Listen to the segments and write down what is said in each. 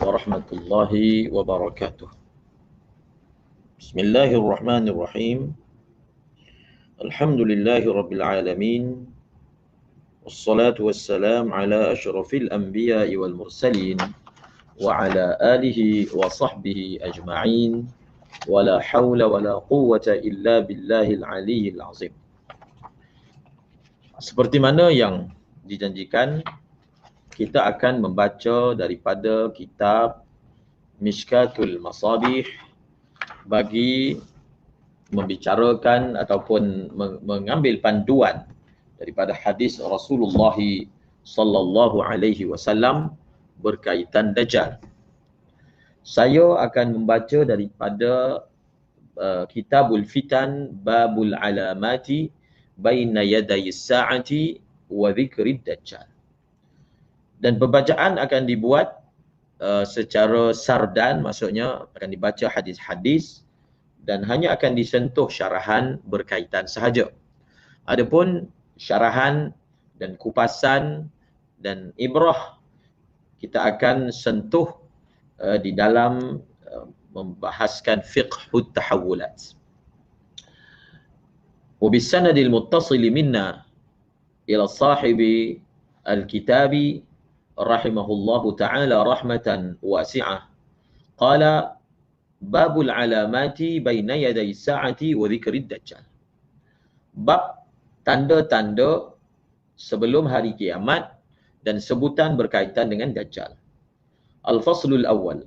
warahmatullahi wabarakatuh. Bismillahirrahmanirrahim. Alhamdulillahi rabbil alamin. Wassalatu wassalam ala asyrafil anbiya'i wal mursalin wa ala alihi wa sahbihi ajma'in. Wala hawla wala quwwata illa billahil aliyyil azim. Seperti mana yang dijanjikan, kita akan membaca daripada kitab Mishkatul Masabih bagi membicarakan ataupun mengambil panduan daripada hadis Rasulullah sallallahu alaihi wasallam berkaitan Dajjal. Saya akan membaca daripada Kitabul Fitan Babul Alamati Baina Yaday Sa'ati wa Dzikrid Dajjal. Dan pembacaan akan dibuat secara sardan, maksudnya akan dibaca hadis-hadis dan hanya akan disentuh syarahan berkaitan sahaja. Adapun syarahan dan kupasan dan ibrah kita akan sentuh di dalam membahaskan fiqhut tahawulat. Wa bisanadil muttasili minna ila sahibi al-kitabi rahimahullahu ta'ala rahmatan wasi'ah. Qala babul alamati baina yaday sa'ati wa dzikrid dajjal. Bab tanda-tanda sebelum hari kiamat dan sebutan berkaitan dengan Dajjal. Al-faslul awwal.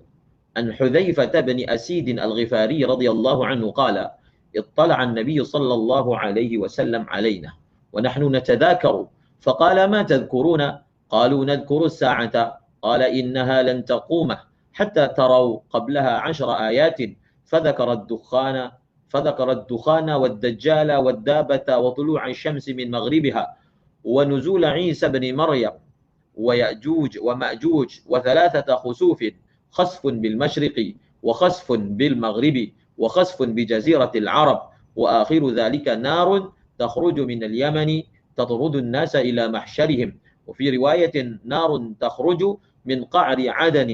An Hudzaifah bin Asid al-Ghifari radhiyallahu anhu qala ittala'a an-nabiy sallallahu alaihi wasallam alaina wa nahnu natadhakaru faqala ma tadhkuruna قالوا نذكر الساعة قال إنها لن تقوم حتى تروا قبلها 10 آيات فذكر الدخان والدجال والدابة وطلوع الشمس من مغربها ونزول عيسى بن مريم ويأجوج ومأجوج وثلاثة خسوف خسف بالمشرق وخسف بالمغرب وخسف بجزيرة العرب وآخر ذلك نار تخرج من اليمن تطرد الناس إلى محشرهم وفي رواية نار تخرج من قعر عدن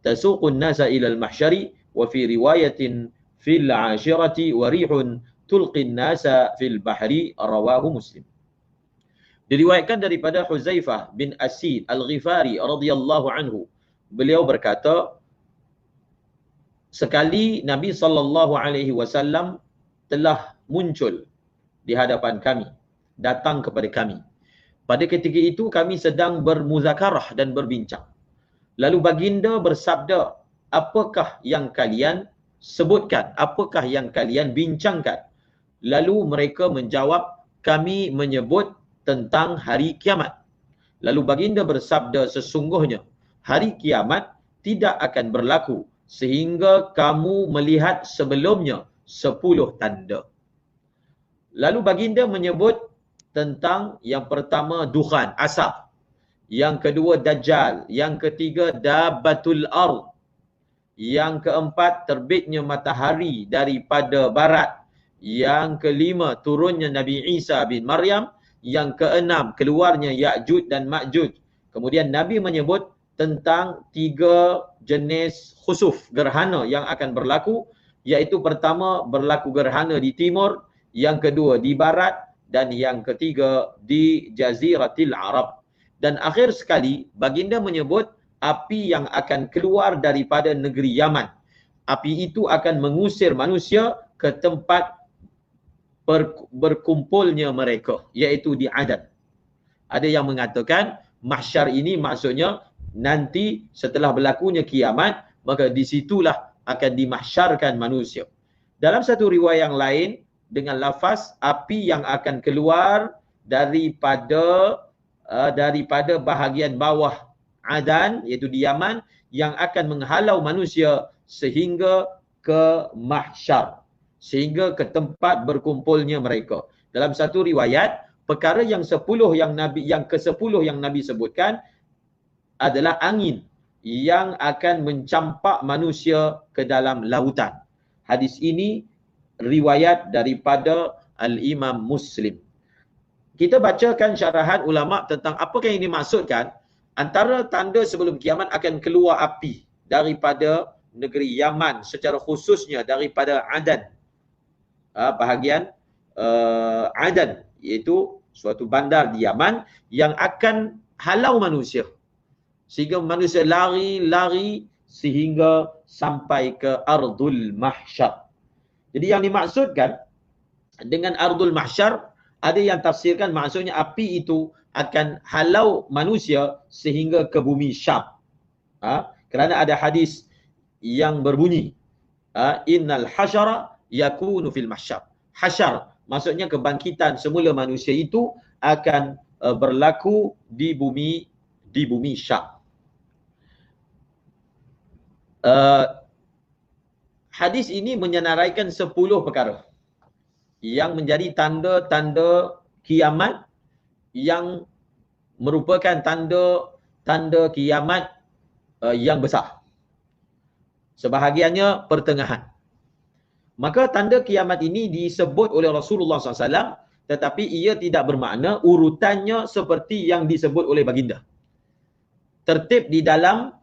تسوق الناس إلى المحشر وفي رواية في العاشرة وريح تلقي الناس في البحر رواه مسلم. Diriwayatkan daripada Hudzaifah bin Asid al-Ghifari radhiyallahu anhu, beliau berkata, sekali Nabi sallallahu alaihi wasallam telah muncul di hadapan kami, datang kepada kami. Pada ketika itu kami sedang bermuzakarah dan berbincang. Lalu baginda bersabda, apakah yang kalian sebutkan? Apakah yang kalian bincangkan? Lalu mereka menjawab, kami menyebut tentang hari kiamat. Lalu baginda bersabda, sesungguhnya hari kiamat tidak akan berlaku sehingga kamu melihat sebelumnya 10 tanda. Lalu baginda menyebut tentang yang pertama dukhan, asap, yang kedua dajjal, yang ketiga dabbatul ard, yang keempat terbitnya matahari daripada barat, yang kelima turunnya Nabi Isa bin Maryam, yang keenam keluarnya Ya'juj dan Ma'juj. Kemudian Nabi menyebut tentang 3 jenis khusuf, gerhana yang akan berlaku, iaitu pertama berlaku gerhana di timur, yang kedua di barat, dan yang ketiga di Jaziratil Arab. Dan akhir sekali baginda menyebut api yang akan keluar daripada negeri Yaman. Api itu akan mengusir manusia ke tempat berkumpulnya mereka, iaitu di Adan. Ada yang mengatakan mahsyar ini maksudnya nanti setelah berlakunya kiamat, maka disitulah akan dimahsyarkan manusia. Dalam satu riwayat yang lain dengan lafaz api yang akan keluar daripada bahagian bawah Adan, iaitu di Yaman, yang akan menghalau manusia sehingga ke mahsyar, sehingga ke tempat berkumpulnya mereka. Dalam satu riwayat, perkara yang ke-10 yang Nabi sebutkan adalah angin yang akan mencampak manusia ke dalam lautan. Hadis ini riwayat daripada Al-Imam Muslim. Kita bacakan syarahan ulama tentang apakah yang dimaksudkan antara tanda sebelum kiamat akan keluar api daripada negeri Yaman, secara khususnya daripada Adan, bahagian Adan, iaitu suatu bandar di Yaman yang akan halau manusia sehingga manusia lari sehingga sampai ke Ardul Mahsyar. Jadi yang dimaksudkan dengan Ardul Mahsyar, ada yang tafsirkan maksudnya api itu akan halau manusia sehingga ke bumi Syam. Kerana ada hadis yang berbunyi, innal hasyara yakunu fil mahsyar. Hasyar maksudnya kebangkitan semula manusia itu akan berlaku di bumi Syam. Hadis ini menyenaraikan 10 perkara yang menjadi tanda-tanda kiamat, yang merupakan tanda kiamat yang besar. Sebahagiannya pertengahan. Maka tanda kiamat ini disebut oleh Rasulullah SAW, tetapi ia tidak bermakna urutannya seperti yang disebut oleh baginda. Tertib di dalam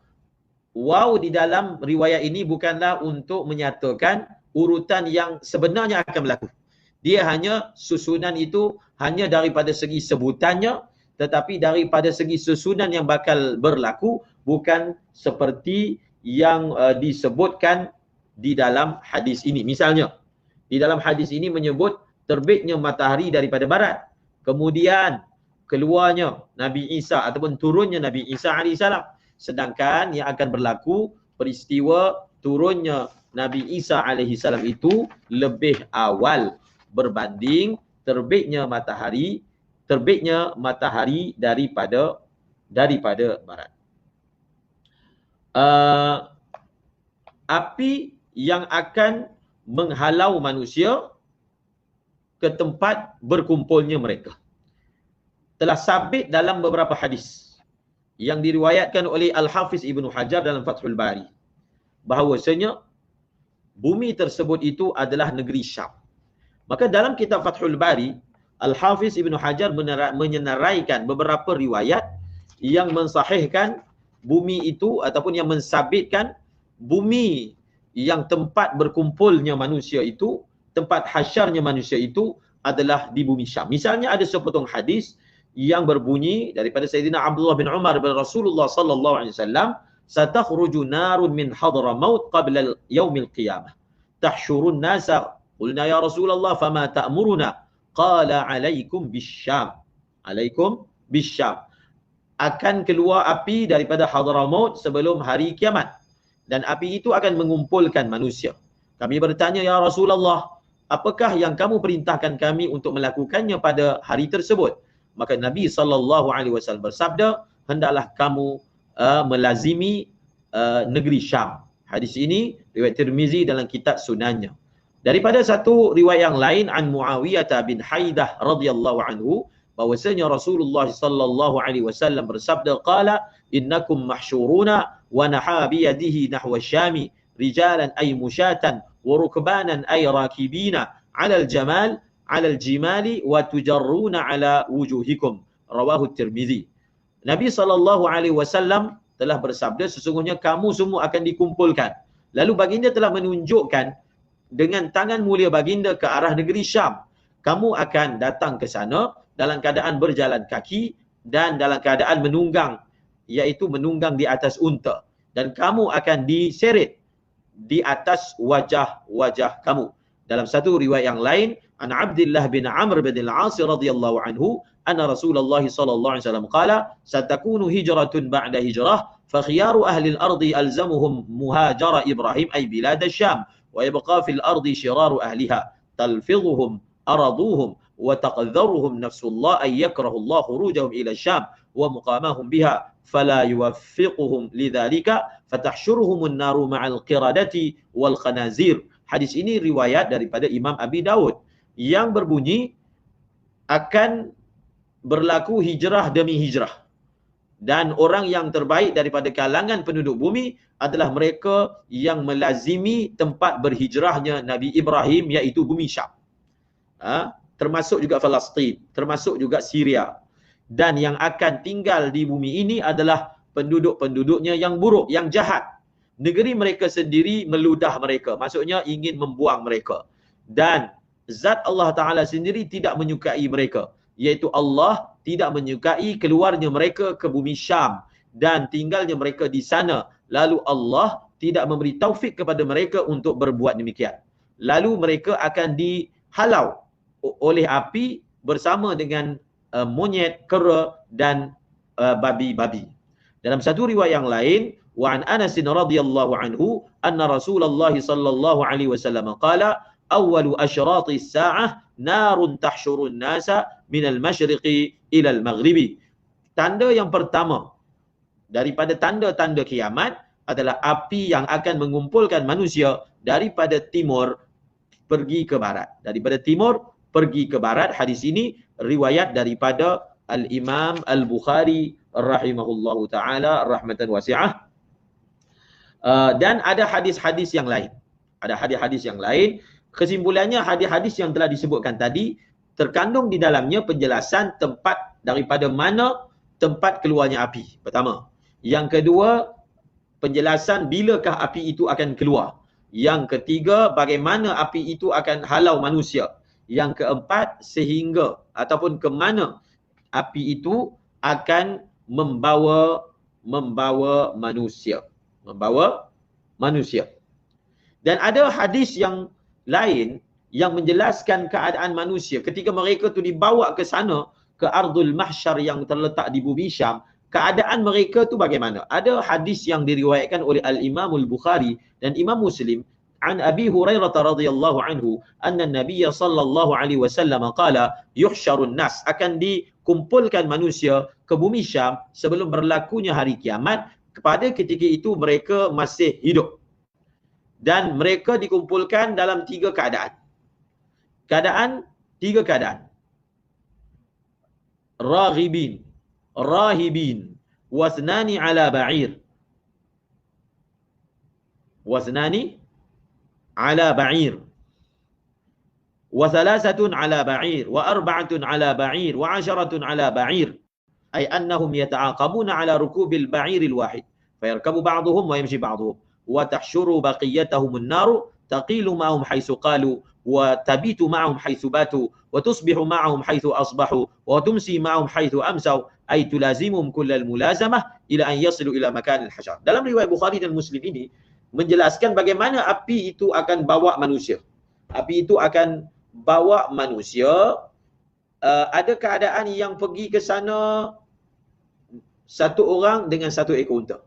riwayat ini bukanlah untuk menyatakan urutan yang sebenarnya akan berlaku. Dia hanya susunan itu hanya daripada segi sebutannya, tetapi daripada segi susunan yang bakal berlaku bukan seperti yang disebutkan di dalam hadis ini. Misalnya, di dalam hadis ini menyebut terbitnya matahari daripada barat, kemudian keluarnya Nabi Isa ataupun turunnya Nabi Isa AS. Sedangkan yang akan berlaku peristiwa turunnya Nabi Isa AS itu lebih awal berbanding terbitnya matahari daripada barat. Api yang akan menghalau manusia ke tempat berkumpulnya mereka telah sabit dalam beberapa hadis yang diriwayatkan oleh Al-Hafiz Ibnu Hajar dalam Fathul Bari, bahawasanya bumi tersebut itu adalah negeri Syam. Maka dalam kitab Fathul Bari, Al-Hafiz Ibnu Hajar menyenaraikan beberapa riwayat yang mensahihkan bumi itu ataupun yang mensabitkan bumi yang tempat berkumpulnya manusia itu, tempat hasyarnya manusia itu adalah di bumi Syam. Misalnya ada sepotong hadis yang berbunyi daripada Sayyidina Abdullah bin Umar bin Rasulullah sallallahu alaihi wasallam, "Satakhruju narun min Hadramaut qabla yaumil qiyamah. Tahsyurun nasa." Qulna ya Rasulullah fama ta'muruna? Qala alaikum bisyam. Alaikum bisyam. Akan keluar api daripada Hadramaut sebelum hari kiamat, dan api itu akan mengumpulkan manusia. Kami bertanya, ya Rasulullah, apakah yang kamu perintahkan kami untuk melakukannya pada hari tersebut? Maka Nabi SAW bersabda, hendaklah kamu melazimi negeri Syam. Hadis ini riwayat Tirmizi dalam kitab Sunannya. Daripada satu riwayat yang lain, an Muawiyah bin Haidah radhiyallahu anhu, bahwasanya Rasulullah sallallahu alaihi wasallam bersabda, qala innakum mahsyuruna wa naha bi yadihi nahwa syami rijalan ay musyatan wa rukbanan ay rakibina ala al-jamal ala al-jimali wa tujarruna ala wujuhikum. Rawahu Tirmizi. Nabi sallallahu alaihi wasallam telah bersabda, sesungguhnya kamu semua akan dikumpulkan. Lalu baginda telah menunjukkan dengan tangan mulia baginda ke arah negeri Syam. Kamu akan datang ke sana dalam keadaan berjalan kaki dan dalam keadaan menunggang, iaitu menunggang di atas unta, dan kamu akan diseret di atas wajah-wajah kamu. Dalam satu riwayat yang lain, an Abdullah bin Amr bin Al-As radhiyallahu anhu, anna Rasulullah sallallahu alaihi wasallam qala, satakunu hijratun ba'da hijrah, fa khiyaru ahli al-ardi alzamuhum muhajara Ibrahim ay bilad asy-Syam, wa yabqa fil ardi shiraru ahliha talfidhuhum araduhum wa taqdharuhum nafsullah ay yakrahu Allah khurujahum ila Syam wa muqamahum biha fala yuwaffiquhum lidzalika fatahsyuruhumun naru ma'al qiradati wal khanazir. Hadis ini riwayat daripada Imam Abi Daud yang berbunyi akan berlaku hijrah demi hijrah, dan orang yang terbaik daripada kalangan penduduk bumi adalah mereka yang melazimi tempat berhijrahnya Nabi Ibrahim, iaitu bumi Syam. Termasuk juga Palestin, termasuk juga Syria. Dan yang akan tinggal di bumi ini adalah penduduk-penduduknya yang buruk, yang jahat. negeri mereka sendiri meludah mereka. Maksudnya ingin membuang mereka. Dan zat Allah Ta'ala sendiri tidak menyukai mereka. Iaitu Allah tidak menyukai keluarnya mereka ke bumi Syam dan tinggalnya mereka di sana. Lalu Allah tidak memberi taufik kepada mereka untuk berbuat demikian. Lalu mereka akan dihalau oleh api bersama dengan monyet, kera dan babi-babi. Dalam satu riwayat yang lain, wa an Anas radhiyallahu anhu anna Rasulullah sallallahu alaihi wasallam qala awwalu asyratis sa'ah narun tahsyurun nasa minal masyriqi ilal maghribi. Tanda yang pertama daripada tanda-tanda kiamat adalah api yang akan mengumpulkan manusia daripada timur pergi ke barat. Daripada timur pergi ke barat. Hadis ini riwayat daripada Al-Imam Al-Bukhari rahimahullahu ta'ala rahmatan wasi'ah. Dan ada hadis-hadis yang lain. Ada hadis-hadis yang lain. Kesimpulannya hadis-hadis yang telah disebutkan tadi terkandung di dalamnya penjelasan tempat daripada mana tempat keluarnya api. Pertama. Yang kedua, penjelasan bilakah api itu akan keluar. Yang ketiga, bagaimana api itu akan halau manusia. Yang keempat, sehingga ataupun ke mana api itu akan membawa manusia. Membawa manusia. Dan ada hadis yang lain yang menjelaskan keadaan manusia ketika mereka tu dibawa ke sana, ke Ardul Mahsyar yang terletak di bumi Syam, keadaan mereka tu bagaimana? Ada hadis yang diriwayatkan oleh Al-Imam Al-Bukhari dan Imam Muslim an Abi Hurairah radhiyallahu anhu anna Nabiy sallallahu alaihi wasallam qala yuhsyarun nas, akan dikumpulkan manusia ke bumi Syam sebelum berlakunya hari kiamat. Kepada ketika itu mereka masih hidup dan mereka dikumpulkan dalam tiga keadaan. Tiga keadaan. Raghibin, rahibin, wasnani ala ba'ir. Wasnani ala ba'ir. Wa thalathatun ala ba'ir. Wa arba'atun ala ba'ir. Wa 'asharatun ala ba'ir. Ay annahum yata'aqabuna ala rukubil ba'iril wahid. Fayarkabu ba'duhum wa yamshi ba'duhum. Wa tahsyuru baqiyatahumun naru. Taqilu ma'hum haythu qalu. Wa tabitu ma'hum haythu batu. Wa tusbihu ma'hum haythu asbahu. Wa tumsi ma'hum haythu amsaw. Ay tulazimum kullal mulazamah ila an yasilu ila makanil hasyar. Dalam riwayat Bukhari dan Muslim ini menjelaskan bagaimana api itu akan bawa manusia. Api itu akan bawa manusia. Ada keadaan yang pergi ke sana satu orang dengan satu ekor unta,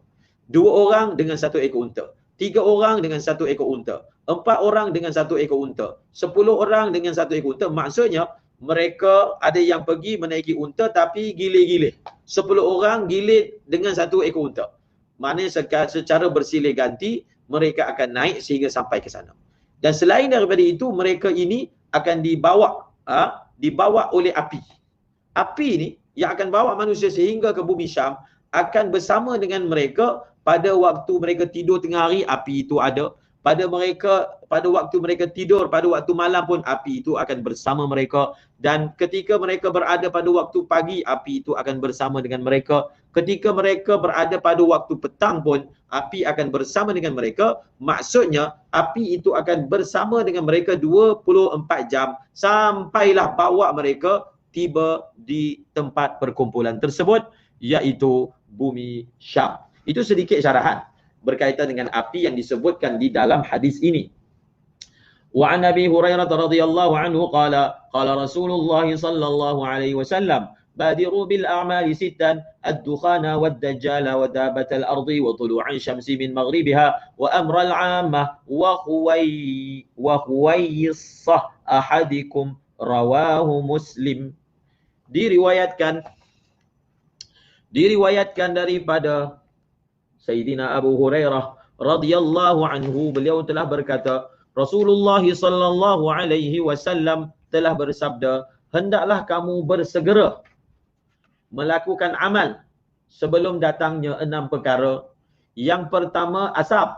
dua orang dengan satu ekor unta, tiga orang dengan satu ekor unta, empat orang dengan satu ekor unta, 10 orang dengan satu ekor unta. Maksudnya mereka ada yang pergi menaiki unta tapi gilir-gilir. 10 orang gilir dengan satu ekor unta. Maknanya secara bersilih ganti mereka akan naik sehingga sampai ke sana. Dan selain daripada itu, mereka ini akan dibawa oleh api. Api ini yang akan bawa manusia sehingga ke bumi Syam akan bersama dengan mereka pada waktu mereka tidur tengah hari, api itu ada. Pada waktu mereka tidur, pada waktu malam pun api itu akan bersama mereka. Dan ketika mereka berada pada waktu pagi, api itu akan bersama dengan mereka. Ketika mereka berada pada waktu petang pun, api akan bersama dengan mereka. Maksudnya, api itu akan bersama dengan mereka 24 jam sampailah bawa mereka tiba di tempat perkumpulan tersebut, iaitu bumi Syam. Itu sedikit syarahan berkaitan dengan api yang disebutkan di dalam hadis ini. Wa an Abi Hurairah radhiyallahu anhu qala Rasulullah sallallahu alaihi wasallam badiru bil a'mali sittan ad-dukhana wad-dajjala wa dabat al-ardi wa tulu'an syamsi min maghribiha wa amra al-'ammah wa huwaysah ahadikum rawahu Muslim. Diriwayatkan daripada Sayyidina Abu Hurairah radhiyallahu anhu, beliau telah berkata, Rasulullah sallallahu alaihi wasallam telah bersabda, hendaklah kamu bersegera melakukan amal sebelum datangnya 6 perkara. Yang pertama asap,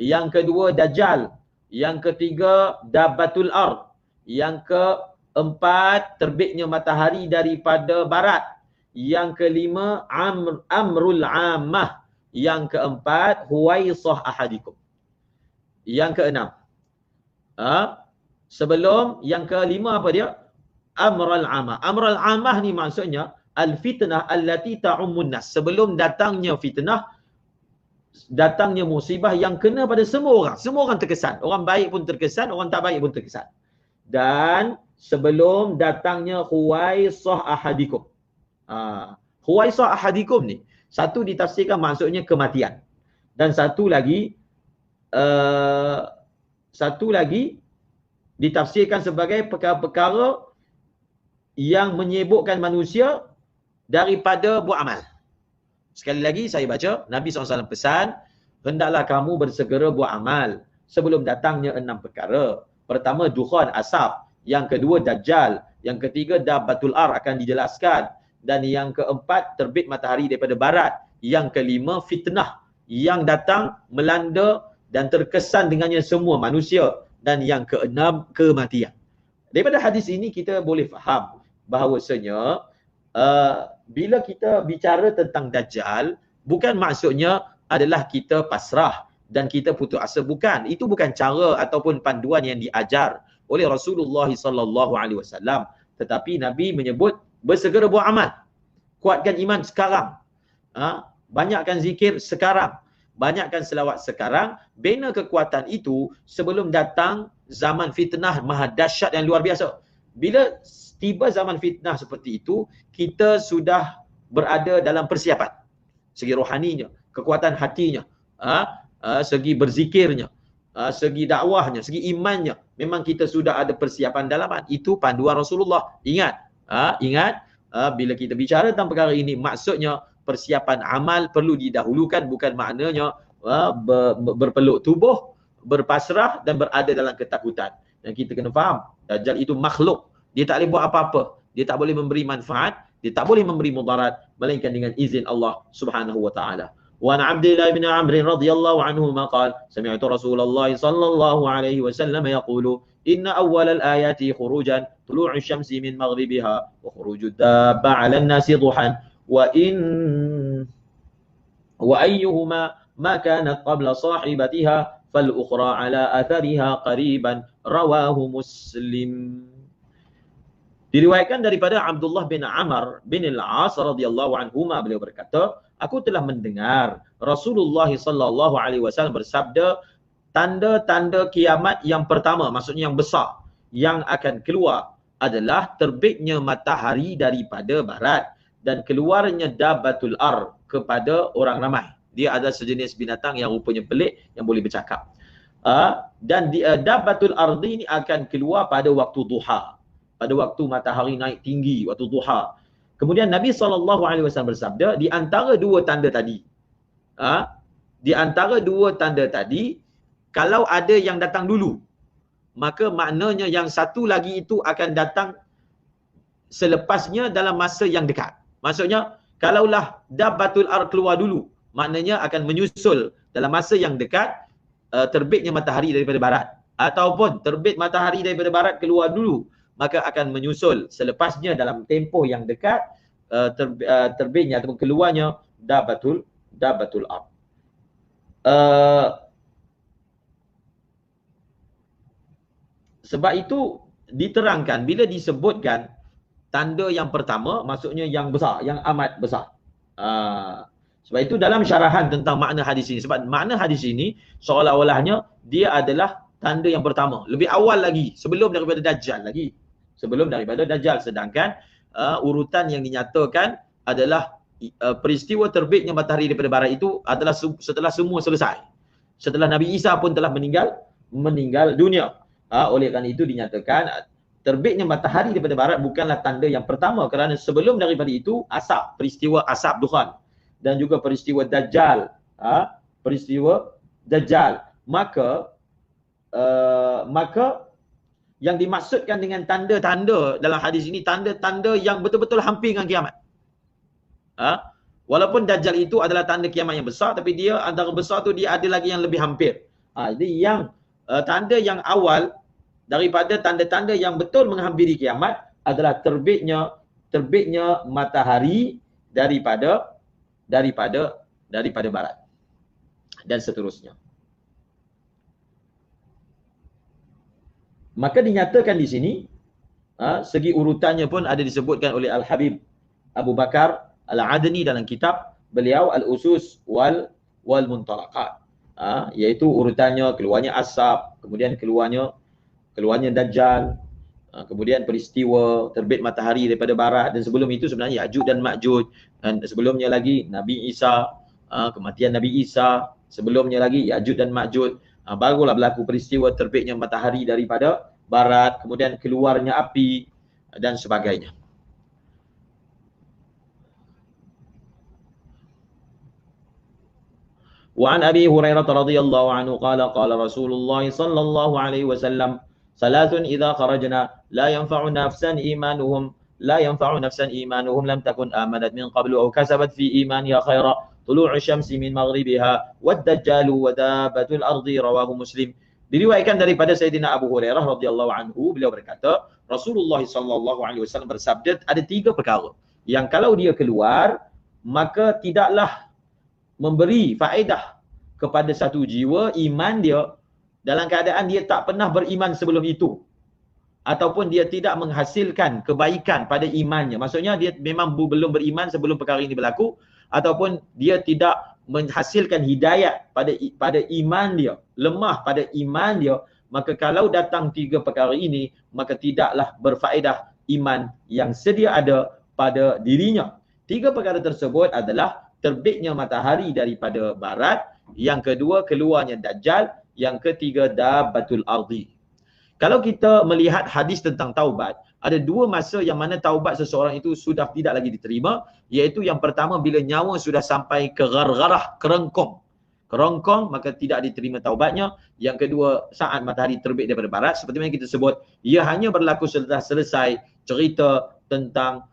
yang kedua dajjal, yang ketiga dabatul ard, yang keempat terbitnya matahari daripada barat, yang kelima amrul ammah, Yang keempat, huwaisah ahadikum. Yang keenam, sebelum yang kelima apa dia? Amral amah. Amral amah ni maksudnya al-fitnah allati ta'ummun nas. Sebelum datangnya fitnah, datangnya musibah yang kena pada semua orang. Semua orang terkesan. Orang baik pun terkesan, orang tak baik pun terkesan. Dan sebelum datangnya huwaisah ahadikum. Huwaisah ahadikum ni, satu ditafsirkan maksudnya kematian. Dan satu lagi ditafsirkan sebagai perkara-perkara yang menyibukkan manusia daripada buat amal. Sekali lagi saya baca, Nabi SAW pesan, hendaklah kamu bersegera buat amal sebelum datangnya 6 perkara. Pertama, dukhan, asap. Yang kedua, dajjal. Yang ketiga, dabbatul ar akan dijelaskan. Dan yang keempat, terbit matahari daripada barat. Yang kelima, fitnah yang datang, melanda dan terkesan dengannya semua manusia. Dan yang keenam, kematian. Daripada hadis ini kita boleh faham bahawasanya bila kita bicara tentang dajjal, bukan maksudnya adalah kita pasrah dan kita putus asa. Bukan. Itu bukan cara ataupun panduan yang diajar oleh Rasulullah SAW. Tetapi Nabi menyebut bersegera buat amal. Kuatkan iman sekarang. Banyakkan zikir sekarang. Banyakkan selawat sekarang. Bina kekuatan itu sebelum datang zaman fitnah maha dahsyat yang luar biasa. Bila tiba zaman fitnah seperti itu, kita sudah berada dalam persiapan. Segi rohaninya, kekuatan hatinya, segi berzikirnya, segi dakwahnya, segi imannya. Memang kita sudah ada persiapan dalaman. Itu panduan Rasulullah. Ingat, bila kita bicara tentang perkara ini, maksudnya persiapan amal perlu didahulukan, bukan maknanya berpeluk tubuh, berpasrah dan berada dalam ketakutan. Dan kita kena faham, Dajjal itu makhluk. Dia tak boleh buat apa-apa. Dia tak boleh memberi manfaat, dia tak boleh memberi mudarat, melainkan dengan izin Allah Subhanahu wa taala. Wa an Abdullah bin Amr radhiyallahu anhu qala sami'tu Rasulullah sallallahu alaihi wasallam yaqulu inna awwal al-ayati khurujan tulu'u asy-syamsi min maghribiha wa khurujud dabba 'ala an-nasi duhan wa ayyuhuma ma kanat qabla sahibatiha fal ukhra 'ala athariha qariban rawahu Muslim. Diriwayatkan daripada Abdullah bin Amr bin al-As radhiyallahu anhuma, beliau berkata, aku telah mendengar Rasulullah sallallahu alaihi wasallam bersabda, tanda-tanda kiamat yang pertama, maksudnya yang besar, yang akan keluar adalah terbitnya matahari daripada barat dan keluarnya dabbatul ar kepada orang ramai. Dia adalah sejenis binatang yang rupanya pelik yang boleh bercakap. Dan dabbatul ardi ini akan keluar pada waktu duha, pada waktu matahari naik tinggi, waktu duha. Kemudian Nabi SAW bersabda, di antara dua tanda tadi, kalau ada yang datang dulu, maka maknanya yang satu lagi itu akan datang selepasnya dalam masa yang dekat. Maksudnya, kalaulah dabbatul ar keluar dulu, maknanya akan menyusul dalam masa yang dekat terbitnya matahari daripada barat. Ataupun terbit matahari daripada barat keluar dulu, maka akan menyusul selepasnya dalam tempoh yang dekat terbitnya ataupun keluarnya dabbatul ar. Sebab itu diterangkan bila disebutkan tanda yang pertama, maksudnya yang besar, yang amat besar. Sebab itu dalam syarahan tentang makna hadis ini, sebab makna hadis ini seolah-olahnya dia adalah tanda yang pertama, lebih awal lagi, sebelum daripada Dajjal lagi. Sebelum daripada Dajjal. Sedangkan urutan yang dinyatakan adalah peristiwa terbitnya matahari daripada barat itu adalah setelah semua selesai. Setelah Nabi Isa pun telah meninggal dunia. Oleh kerana itu dinyatakan terbitnya matahari daripada barat bukanlah tanda yang pertama, kerana sebelum daripada itu asap, peristiwa asap dukhan, dan juga peristiwa Dajjal. Maka yang dimaksudkan dengan tanda-tanda dalam hadis ini, tanda-tanda yang betul-betul hampir dengan kiamat. Walaupun Dajjal itu adalah tanda kiamat yang besar, tapi dia antara besar tu dia ada lagi yang lebih hampir. Jadi yang tanda yang awal daripada tanda-tanda yang betul menghampiri kiamat adalah terbitnya matahari daripada barat. dan seterusnya. Maka dinyatakan di sini, segi urutannya pun ada disebutkan oleh Al-Habib Abu Bakar Al-Adni dalam kitab beliau Al-Usus wal Muntalaqat. Iaitu urutannya keluarnya asap, kemudian keluarnya Dajjal, kemudian peristiwa terbit matahari daripada barat, dan sebelum itu sebenarnya Ya'juj dan Ma'juj, dan sebelumnya lagi Nabi Isa, kematian Nabi Isa, sebelumnya lagi Ya'juj dan Ma'juj, barulah berlaku peristiwa terbitnya matahari daripada barat, kemudian keluarnya api dan sebagainya. Wa an Abi Hurairah radhiyallahu anhu qala qala Rasulullah sallallahu alaihi wasallam salasun idza kharajna la yanfa'u nafsan imanuhum lam takun amanat min qablu aw kasabat fi imaniha khaira tulu'u syamsi min maghribiha wad dajjalu wa dabbatul ardi rawahu Muslim. Diriwayatkan daripada Sayyidina Abu Hurairah radhiyallahu anhu, beliau berkata Rasulullah sallallahu alaihi wasallam bersabda, ada 3 perkara yang kalau dia keluar maka tidaklah memberi faedah kepada satu jiwa iman dia dalam keadaan dia tak pernah beriman sebelum itu, ataupun dia tidak menghasilkan kebaikan pada imannya. Maksudnya dia memang belum beriman sebelum perkara ini berlaku, ataupun dia tidak menghasilkan hidayat pada iman dia, lemah pada iman dia, maka kalau datang 3 perkara ini, maka tidaklah berfaedah iman yang sedia ada pada dirinya. 3 perkara tersebut adalah terbitnya matahari daripada barat, yang kedua keluarnya Dajjal, yang ketiga dabbatul ardi. Kalau kita melihat hadis tentang taubat, ada 2 masa yang mana taubat seseorang itu sudah tidak lagi diterima, iaitu yang pertama bila nyawa sudah sampai ke gargarah, kerongkong, maka tidak diterima taubatnya. Yang kedua saat matahari terbit daripada barat, seperti yang kita sebut, ia hanya berlaku setelah selesai cerita tentang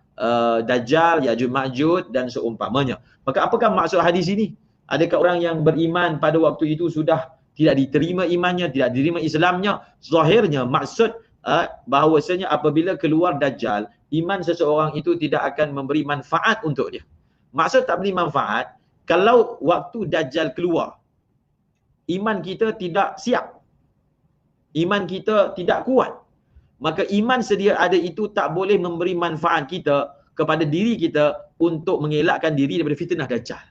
Dajjal, Ya'juj Ma'juj dan seumpamanya. Maka apakah maksud hadis ini? Adakah orang yang beriman pada waktu itu sudah tidak diterima imannya, tidak diterima Islamnya? Zahirnya maksud bahawasanya apabila keluar Dajjal, iman seseorang itu tidak akan memberi manfaat untuk dia. Maksud tak beri manfaat, kalau waktu Dajjal keluar, iman kita tidak siap, iman kita tidak kuat, maka iman sedia ada itu tak boleh memberi manfaat kita kepada diri kita untuk mengelakkan diri daripada fitnah Dajjal.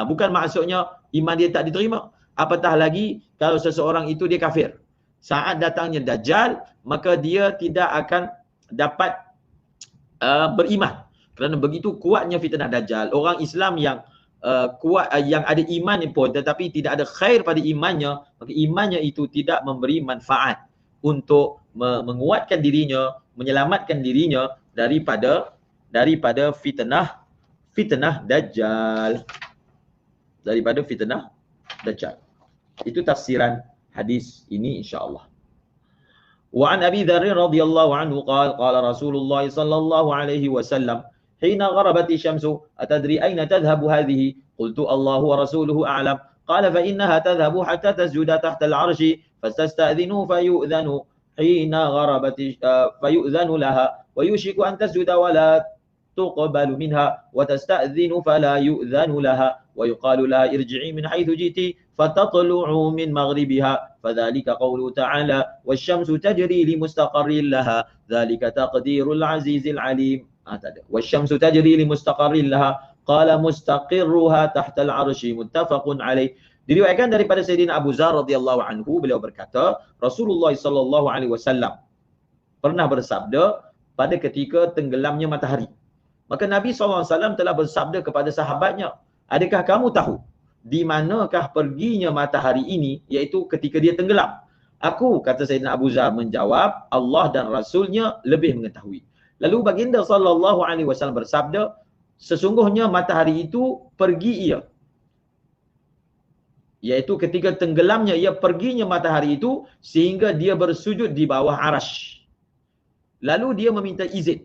Bukan maksudnya iman dia tak diterima. Apatah lagi kalau seseorang itu dia kafir. Saat datangnya Dajjal, maka dia tidak akan dapat beriman. Kerana begitu kuatnya fitnah Dajjal. Orang Islam yang kuat, yang ada iman pun tetapi tidak ada khair pada imannya, maka imannya itu tidak memberi manfaat untuk menguatkan dirinya, menyelamatkan dirinya daripada fitnah Dajjal. Daripada fitnah Dajjal. Itu tafsiran hadis ini insya-Allah. Wa an Abi Dzar radhiyallahu anhu qala Rasulullah sallallahu alaihi wasallam hina gharabat asy-syamsu atadri aina tadhhabu hadhihi qultu Allah wa rasuluhu a'lam qala fa innaha tadhhabu hatta tasjuda tahta al-'arsy fastasta'dhinu fayu'dhanu hina gharabat fayu'dhanu laha wa yushiku an tasjuda wa la tuqbalu minha wa tasta'dhinu fala yu'dhanu laha wa yuqalu laha irji'i min haythu ji'ti fatatlu'u min maghribiha fadhalika qawluhu ta'ala wasyamsu tajri li mustaqarrin laha dhalika taqdirul azizil alim. Wasyamsu tajri li mustaqarrin laha qala mustaqirruha tahta al-'arsy muttafaqun alaih. Diriwayatkan daripada Sayyidina Abu Dzar radhiyallahu anhu, beliau berkata Rasulullah sallallahu alaihi wasallam pernah bersabda pada ketika tenggelamnya matahari. Maka Nabi SAW telah bersabda kepada sahabatnya, adakah kamu tahu di manakah perginya matahari ini, iaitu ketika dia tenggelam? Aku, kata Sayyidina Abu Dzar menjawab, Allah dan Rasulnya lebih mengetahui. Lalu baginda SAW bersabda, sesungguhnya matahari itu pergi ia, iaitu ketika tenggelamnya ia perginya matahari itu sehingga dia bersujud di bawah arasy. Lalu dia meminta izin.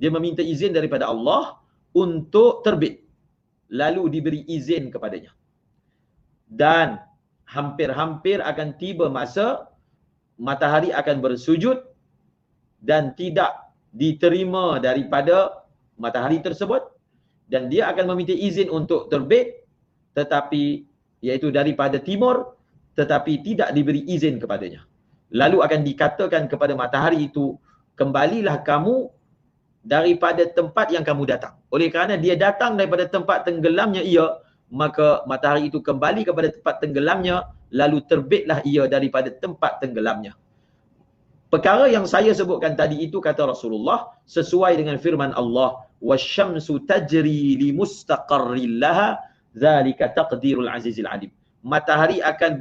Dia meminta izin daripada Allah untuk terbit. Lalu diberi izin kepadanya. Dan hampir-hampir akan tiba masa matahari akan bersujud dan tidak diterima daripada matahari tersebut. Dan dia akan meminta izin untuk terbit. tetapi iaitu daripada timur, tetapi tidak diberi izin kepadanya. Lalu akan dikatakan kepada matahari itu, kembalilah kamu daripada tempat yang kamu datang. Oleh kerana dia datang daripada tempat tenggelamnya ia, maka matahari itu kembali kepada tempat tenggelamnya, lalu terbitlah ia daripada tempat tenggelamnya. Perkara yang saya sebutkan tadi itu, kata Rasulullah, sesuai dengan firman Allah, wasyamsu tajri li mustaqarril laha, zalika taqdirul azizil alim. Matahari akan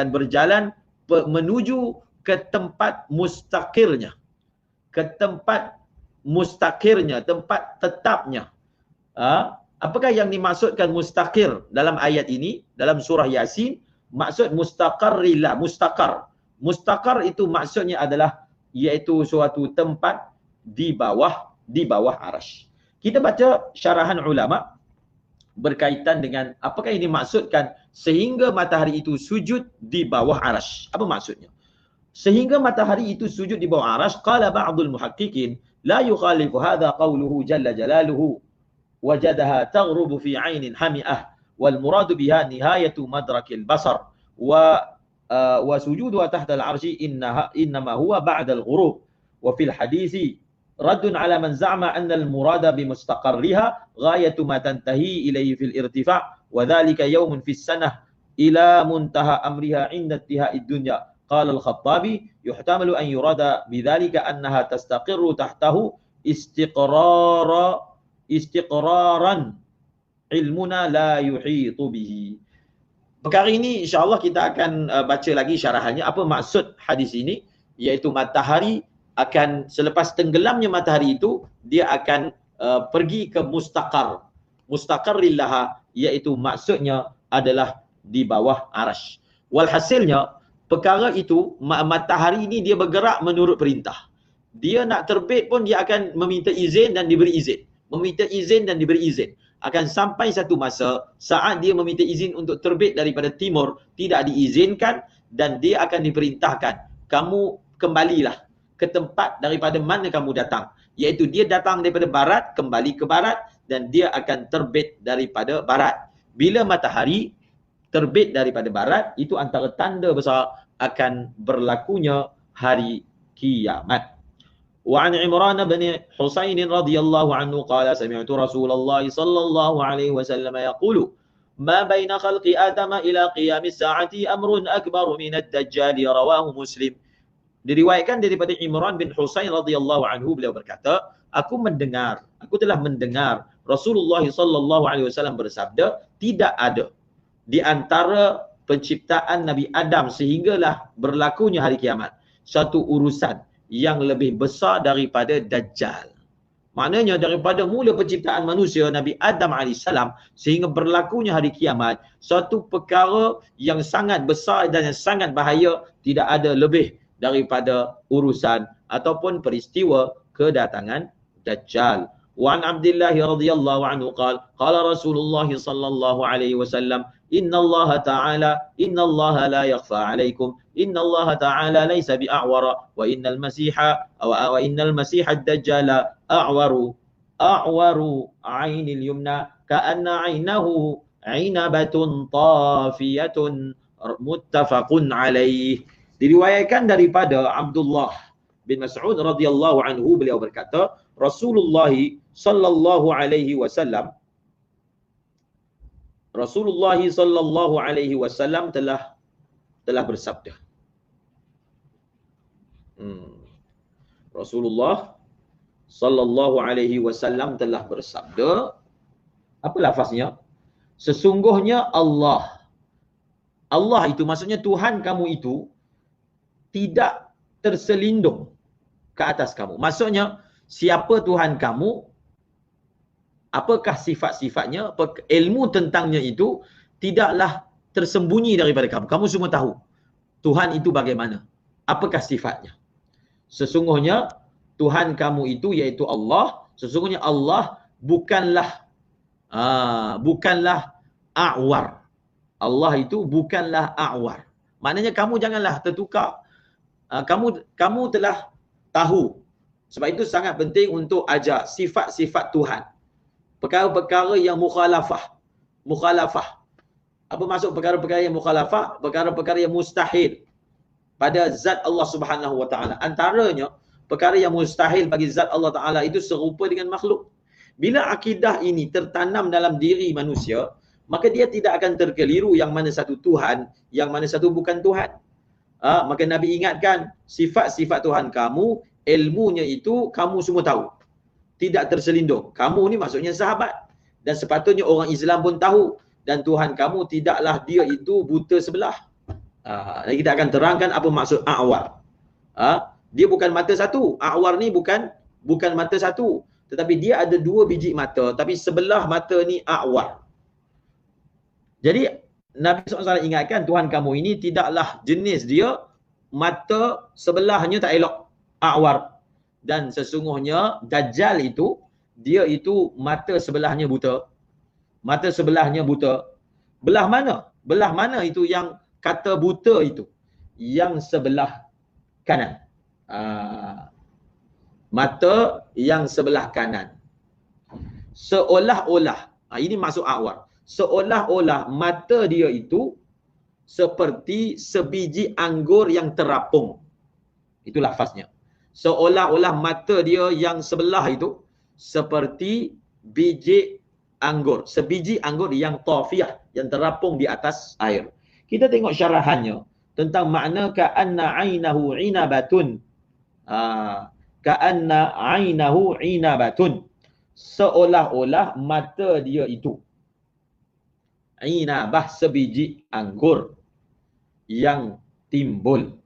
berjalan menuju ke tempat mustaqirnya, tempat tetapnya. Apakah yang dimaksudkan mustaqir dalam ayat ini, dalam surah Yasin? Maksud mustaqarrillah, mustaqar itu maksudnya adalah iaitu suatu tempat di bawah arasy. Kita baca syarahan ulama berkaitan dengan apakah yang dimaksudkan sehingga matahari itu sujud di bawah arasy. Apa maksudnya? Sehingga matahari itu sujud di bawah arasy, qala ba'dul muhaqqiqin la yukhalifu hadha qawluhu jalla jalaluhu wajadaha taghrubu fi 'ainin hami'ah wal muradu biha nihayatu madrakil basar wa sujuduha tahta al-'arsy innama huwa ba'da al-ghurub wa fil hadisi raddun 'ala man za'ama anna al-murada bi mustaqarriha ghayatu ma tantahi ilayhi fil irtifa' wa dhalika yawmun fis sanah ila muntaha amriha 'inda intihai ad-dunya. Qala al-Khattabi yuhtamalu an yurada bidzalika annaha tastaqirru tahtahu istiqraran ilmuna la yuhitu bihi. Perkara ini insya-Allah kita akan baca lagi syarahannya. Apa maksud hadis ini? Iaitu matahari akan, selepas tenggelamnya matahari itu, dia akan pergi ke mustaqarrillah, iaitu maksudnya adalah di bawah arasy. Walhasilnya perkara itu, matahari ini dia bergerak menurut perintah. Dia nak terbit pun dia akan meminta izin dan diberi izin. Meminta izin dan diberi izin. Akan sampai satu masa, saat dia meminta izin untuk terbit daripada timur, tidak diizinkan dan dia akan diperintahkan, kamu kembalilah ke tempat daripada mana kamu datang. Iaitu dia datang daripada barat, kembali ke barat dan dia akan terbit daripada barat. Bila matahari terbit daripada barat, itu antara tanda besar akan berlakunya hari kiamat. وعن عمران بن حسين رضي الله عنه قال سمعت رسول الله صلى الله عليه وسلم يقول ما بين خلق آدم إلى قيام الساعة أمر أكبر من الدجال رواه مسلم. Diriwayatkan daripada Imran bin Husain radhiyallahu anhu, beliau berkata, aku telah mendengar Rasulullah sallallahu alaihi wasallam bersabda, tidak ada di antara penciptaan Nabi Adam sehinggalah berlakunya hari kiamat satu urusan yang lebih besar daripada Dajjal. Maknanya daripada mula penciptaan manusia Nabi Adam AS sehingga berlakunya hari kiamat, satu perkara yang sangat besar dan yang sangat bahaya, tidak ada lebih daripada urusan ataupun peristiwa kedatangan Dajjal. Wa an Abdullah radhiyallahu anhu qala Rasulullah sallallahu alaihi wasallam inna Allah ta'ala la yakhfa 'alaikum inna Allah ta'ala laysa bi'a'wara wa innal masiha ad-dajjala a'waru 'ainil yumna ka'anna 'ainahu 'inabatun tafiyatun muttafaqun 'alaih. Diriwayatkan daripada Abdullah bin Mas'ud radhiyallahu anhu, beliau berkata, Rasulullah sallallahu alaihi wasallam telah bersabda. Rasulullah sallallahu alaihi wasallam telah bersabda. Apa lafaznya? Sesungguhnya Allah itu maksudnya Tuhan kamu itu tidak terselindung ke atas kamu. Maksudnya siapa Tuhan kamu, apakah sifat-sifatnya, ilmu tentangnya itu tidaklah tersembunyi daripada kamu. Kamu semua tahu Tuhan itu bagaimana, apakah sifatnya. Sesungguhnya Tuhan kamu itu iaitu Allah, sesungguhnya Allah bukanlah a'war. Allah itu bukanlah a'war. Maknanya kamu janganlah tertukar. Kamu telah tahu. Sebab itu sangat penting untuk ajar sifat-sifat Tuhan. Perkara-perkara yang mukhalafah, mukhalafah. Apa maksud perkara-perkara yang mukhalafah? Perkara-perkara yang mustahil pada zat Allah Subhanahu wa taala. Antaranya perkara yang mustahil bagi zat Allah taala itu serupa dengan makhluk. Bila akidah ini tertanam dalam diri manusia, maka dia tidak akan terkeliru yang mana satu Tuhan, yang mana satu bukan Tuhan. Maka Nabi ingatkan, sifat-sifat Tuhan kamu, ilmunya itu kamu semua tahu. Tidak terselindung. Kamu ni maksudnya sahabat. Dan sepatutnya orang Islam pun tahu. Dan Tuhan kamu tidaklah dia itu buta sebelah. Dan kita akan terangkan apa maksud a'war. Dia bukan mata satu. A'war ni bukan mata satu. Tetapi dia ada 2 biji mata. Tapi sebelah mata ni a'war. Jadi Nabi SAW ingatkan Tuhan kamu ini tidaklah jenis dia mata sebelahnya tak elok. A'war. Dan sesungguhnya Dajjal itu, dia itu mata sebelahnya buta. Mata sebelahnya buta. Belah mana? Belah mana itu yang kata buta itu? Yang sebelah kanan. Mata yang sebelah kanan. Seolah-olah, ini maksud a'war. Seolah-olah mata dia itu seperti sebiji anggur yang terapung. Itu lafaznya. Seolah-olah mata dia yang sebelah itu seperti biji anggur. Sebiji anggur yang tafiyah, yang terapung di atas air. Kita tengok syarahannya tentang makna ka'anna 'ainahu 'inabatun. Ka'anna 'ainahu 'inabatun. Seolah-olah mata dia itu inabah, sebiji anggur yang timbul.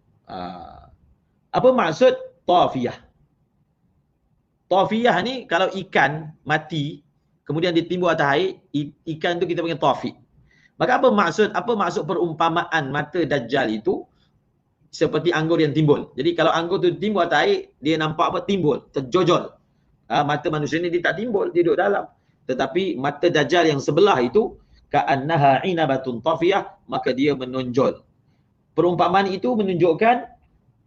Apa maksud tafiyah? Tafiyah ni kalau ikan mati kemudian ditimbul atas air, ikan tu kita panggil tafi. Maka apa maksud perumpamaan mata Dajjal itu seperti anggur yang timbul. Jadi kalau anggur tu timbul atas air, dia nampak apa? Timbul, terjojol. Mata manusia ni dia tak timbul, dia duduk dalam. Tetapi mata Dajjal yang sebelah itu ka'annaha 'inabatun tafiyah, maka dia menonjol. Perumpamaan itu menunjukkan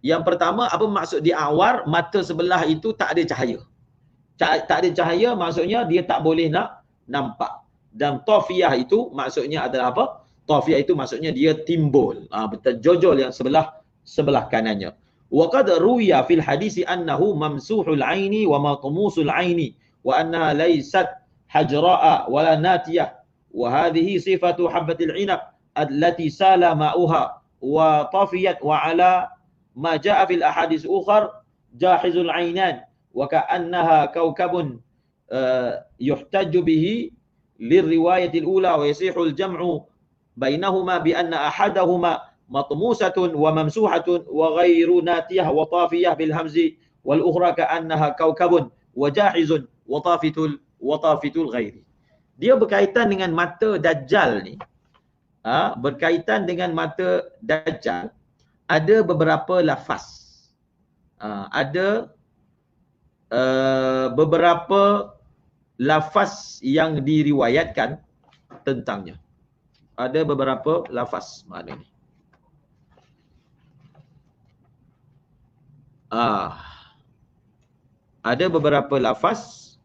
yang pertama, apa maksud dia a'war? Mata sebelah itu tak ada cahaya. Tak ada cahaya maksudnya dia tak boleh nak nampak. Dan tafiyah itu maksudnya adalah apa? Tafiyah itu maksudnya dia timbul. Terjojol yang sebelah kanannya. Wa qad ruwiya fil hadisi annahu mamsuhul aini wa matmusul aini wa annaha laysat hajra'a wala natiyah. وهذه صفة حبة العنب التي سال ماؤها وطفيت وعلى ما جاء في الأحاديث الأخرى جاحظ العينان وكأنها كوكب يحتج به للرواية الأولى ويصيح الجمع بينهما بأن أحدهما مطموسة وممسوحة وغير ناتية وطافية بالهمز والأخرى كأنها كوكب وجاحظ وطافت الغير. Dia berkaitan dengan mata Dajjal ni. Berkaitan dengan mata Dajjal, ada beberapa lafaz. Ada beberapa lafaz yang diriwayatkan tentangnya. Ada beberapa lafaz maknanya. Ada beberapa lafaz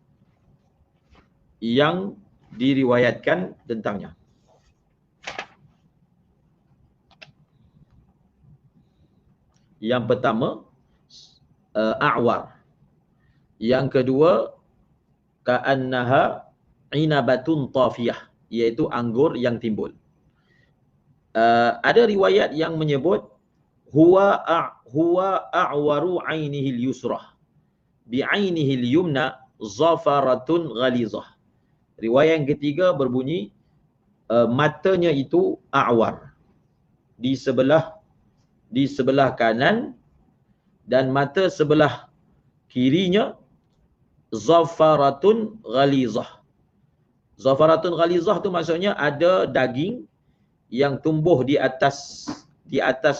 yang diriwayatkan tentangnya. Yang pertama, a'war. Yang kedua, ka'annaha 'inabatun tafiyah, iaitu anggur yang timbul. Ada riwayat yang menyebut huwa a'waru 'ainihi al-yusrah bi 'ainihi al-yumna zafaratun ghalizah. Riwayat yang ketiga berbunyi matanya itu a'war di sebelah kanan, dan mata sebelah kirinya zafaratun ghalizah. Zafaratun ghalizah tu maksudnya ada daging yang tumbuh di atas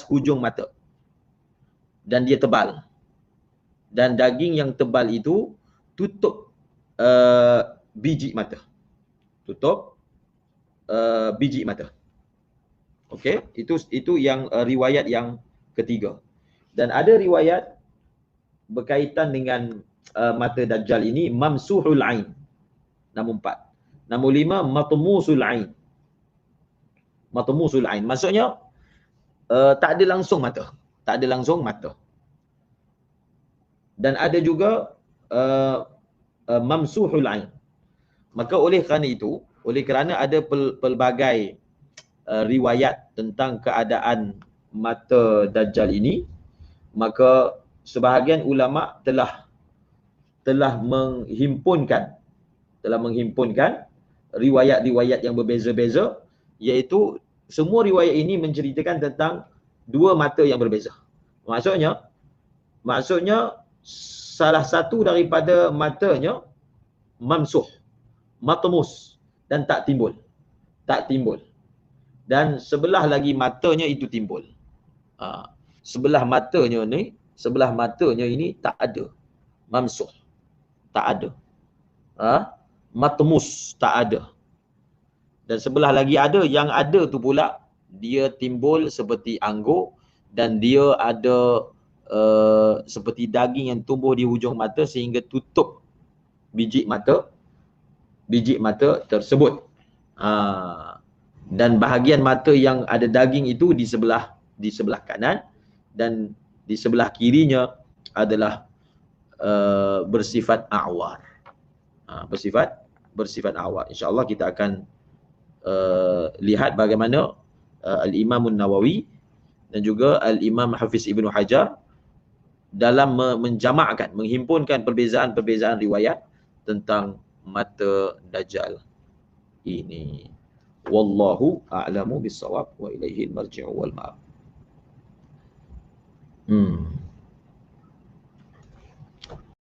hujung mata dan dia tebal. Dan daging yang tebal itu tutup biji mata. Tutup biji mata. Okey, itu yang riwayat yang ketiga. Dan ada riwayat berkaitan dengan mata Dajjal ini, mamsuhul ain. Nombor 4. Nombor 5, matmusul ain. Matmusul ain. Maksudnya tak ada langsung mata. Tak ada langsung mata. Dan ada juga mamsuhul ain. Maka oleh kerana ada pelbagai riwayat tentang keadaan mata Dajjal ini, maka sebahagian ulama telah menghimpunkan riwayat-riwayat yang berbeza-beza, iaitu semua riwayat ini menceritakan tentang dua mata yang berbeza. Maksudnya salah satu daripada matanya mamsuh, matmus, dan tak timbul. Dan sebelah lagi matanya itu timbul. Sebelah matanya ini tak ada. Mamsuh, tak ada. Matmus, tak ada. Dan sebelah lagi ada, yang ada tu pula dia timbul seperti anggur dan dia ada seperti daging yang tumbuh di hujung mata sehingga tutup biji mata tersebut. Dan bahagian mata yang ada daging itu di sebelah kanan, dan di sebelah kirinya adalah bersifat a'war. Bersifat a'war. InsyaAllah kita akan lihat bagaimana Al-Imam Nawawi dan juga Al-Imam Hafiz Ibn Hajar dalam menjamakkan, menghimpunkan perbezaan-perbezaan riwayat tentang mata Dajjal ini. Wallahu a'lamu bis-shawab wa ilaihi al-marji'u wal ma'ab.